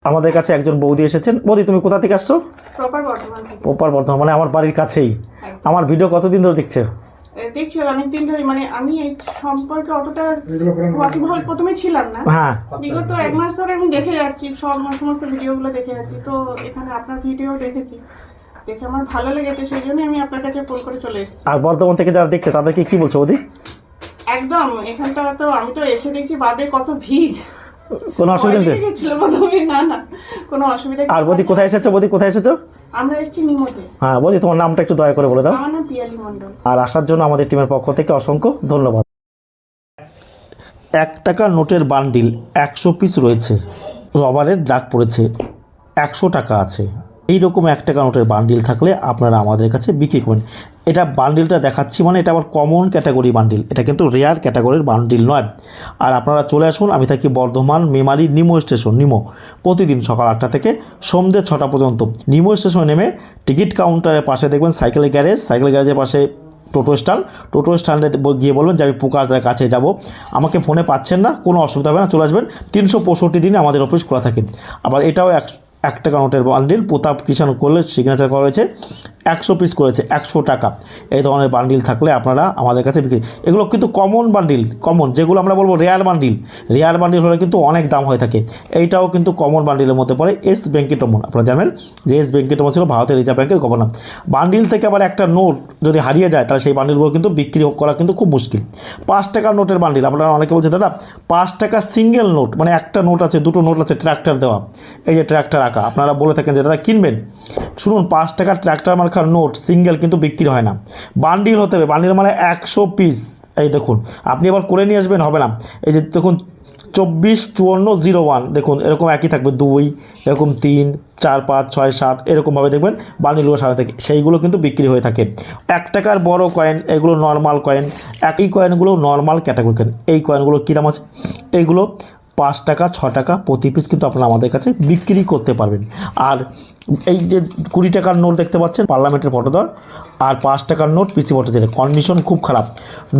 আমাদের কাছে একজন বৌদি এসেছেন। বৌদি, তুমি কোথা থেকে আসছো? প্রপার বর্ধমান থেকে। প্রপার বর্ধমান, মানে আমার বাড়ির কাছেই। আমার ভিডিও কতদিন ধরে দেখছো? দেখছি অনেকদিন ধরে, মানে আমি এই সম্পর্কে অতটা ওয়াকিবহাল প্রথমে ছিলাম না। হ্যাঁ, বিগত 1 মাস ধরে আমি দেখে যাচ্ছি, সমস্ত ভিডিওগুলো দেখে যাচ্ছি। তো এখানে আপনার ভিডিও দেখেছি, দেখে আমার ভালো লেগেছে, সেই জন্যই আমি আপনার কাছে ফোন করে চলে এসেছি। আর বর্ধমান থেকে যারা দেখছে তাদেরকে কি বলছো বৌদি? একদম, এখানটা তো আমি তো এসে দেখছি বাপরে কত ভিড়। কোনো অসুবিধা নেই? ছিল প্রথমে, না না কোনো অসুবিধা। আর বৌদি কোথায় এসেছো? বৌদি কোথায় এসেছো? আমরা এসেছি নিমতে। হ্যাঁ বৌদি, তোমার নামটা একটু দয়া করে বলে দাও। আমার নাম পিয়ালি মণ্ডল। আর আসার জন্য আমাদের টিমের পক্ষ থেকে অসংখ্য ধন্যবাদ। 1 টাকার নোটের বান্ডিল 100 পিস রয়েছে, রবারের দাগ পড়েছে, 100 টাকা আছে। এইরকম 1 টাকা নোটের বান্ডিল থাকলে আপনারা আমাদের কাছে বিক্রি করবেন। এটা বান্ডিলটা দেখাচ্ছি, মানে এটা আবার কমন ক্যাটাগরি বান্ডিল, এটা কিন্তু রেয়ার ক্যাটাগরির বান্ডিল নয়। আর আপনারা চলে আসুন, আমি থাকি বর্ধমান মেমারি নিমো স্টেশন। নিমো প্রতিদিন সকাল 8টা থেকে সন্ধ্যে 6টা পর্যন্ত। নিমো স্টেশনে নেমে টিকিট কাউন্টারের পাশে দেখবেন সাইকেলের গ্যারেজ, সাইকেল গ্যারেজের পাশে টোটো স্ট্যান্ড, টোটো স্ট্যান্ডে গিয়ে বলবেন যে আমি প্রকাশদার কাছে যাব। আমাকে ফোনে পাচ্ছেন না, কোনো অসুবিধা হবে না, চলে আসবেন। 365 দিনে আমাদের অফিস খোলা থাকে। আবার এটাও 1 টাকা নোটের বান্ডিল, প্রতাপ কিষাণ করলে সিগনেচার করা হয়েছে, 100 পিস করেছে, 100 টাকা। এই ধরনের বান্ডিল থাকলে আপনারা আমাদের কাছে বিক্রি। এগুলো কিন্তু কমন বান্ডিল, কমন যেগুলো আমরা বলবো রেয়ার বান্ডিল। রেয়ার বান্ডিল হলে কিন্তু অনেক দাম হয়ে থাকে। এইটাও কিন্তু কমন বান্ডিলের মধ্যে পড়ে। এস ভেঙ্কটরমন, আপনারা জানেন যে এস ভেঙ্কটরমন ছিল ভারতের রিজার্ভ ব্যাংকের গভর্নর। বান্ডিল থেকে আবার একটা নোট যদি হারিয়ে যায় তাহলে সেই বান্ডিলগুলো কিন্তু বিক্রি করা কিন্তু খুব মুশকিল। 5 টাকার নোটের বান্ডিল, আপনারা অনেকে বলছেন দাদা 5 টাকা সিঙ্গেল নোট, মানে একটা নোট আছে, দুটো নোট আছে, ট্র্যাক্টর দেওয়া, এই যে ট্র্যাক্টর আঁকা। আপনারা বলে থাকেন যে দাদা কিনবেন, শুনুন 5 টাকার ট্র্যাক্টর মার্কার নোট সিঙ্গেল কিন্তু বিক্রি হয় না, বান্ডিল হতে হবে। বান্ডিল মানে 100 পিস। এই দেখুন, আপনি আবার করে নিয়ে আসবেন হবে না। এই যে দেখুন 245401, দেখুন এরকম একই থাকবে, 2, এরকম 3, 4, 5, 6, 7 এরকমভাবে দেখবেন বান্ডিলগুলো সামনে থেকে, সেইগুলো কিন্তু বিক্রি হয়ে থাকে। 1 টাকার বড় কয়েন, এগুলো নর্মাল কয়েন। একই কয়েনগুলো নর্মাল ক্যাটাগরি কয়েন। এই কয়েনগুলো কী দাম আছে? এইগুলো 5 টাকা 6 টাকা প্রতি পিস কিন্তু আপনারা আমাদের কাছে বিক্রি করতে পারবেন। আর এই যে 20 টাকার নোট দেখতে পাচ্ছেন, পার্লামেন্টের ফটো দেওয়া, আর 5 টাকার নোট পিসি ফটো দিলে, কন্ডিশন খুব খারাপ।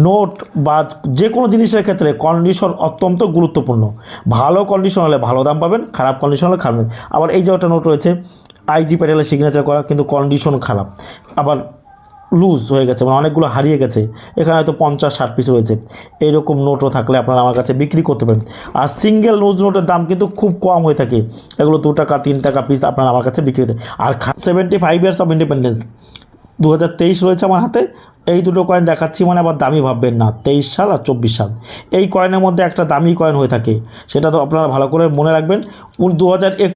নোট বা যে কোনো জিনিসের ক্ষেত্রে কন্ডিশন অত্যন্ত গুরুত্বপূর্ণ। ভালো কন্ডিশন হলে ভালো দাম পাবেন, খারাপ কন্ডিশন হলে খারাপ। আবার এই যে একটা নোট রয়েছে আইজি প্যাটেলের সিগনেচার করা, কিন্তু কন্ডিশন খারাপ, আবার লুজ হয়ে গেছে, মানে অনেকগুলো হারিয়ে গেছে। এখানে হয়তো 50-60 পিস রয়েছে। এইরকম নোটও থাকলে আপনারা আমার কাছে বিক্রি করতে পারেন। আর সিঙ্গেল লুজ নোটের দাম কিন্তু খুব কম হয়ে থাকে, এগুলো 2 টাকা 3 টাকা পিস আপনারা আমার কাছে বিক্রি করতে। আর 75 ইয়ার্স অফ ইন্ডিপেন্ডেন্স 2023 রয়েছে আমার হাতে। এই দুটো কয়েন দেখাচ্ছি, মানে আবার দামি ভাববেন না, 23 সাল আর 24 সাল। এই কয়েনের মধ্যে একটা দামি কয়েন হয়ে থাকে, সেটা তো আপনারা ভালো করে মনে রাখবেন। 2021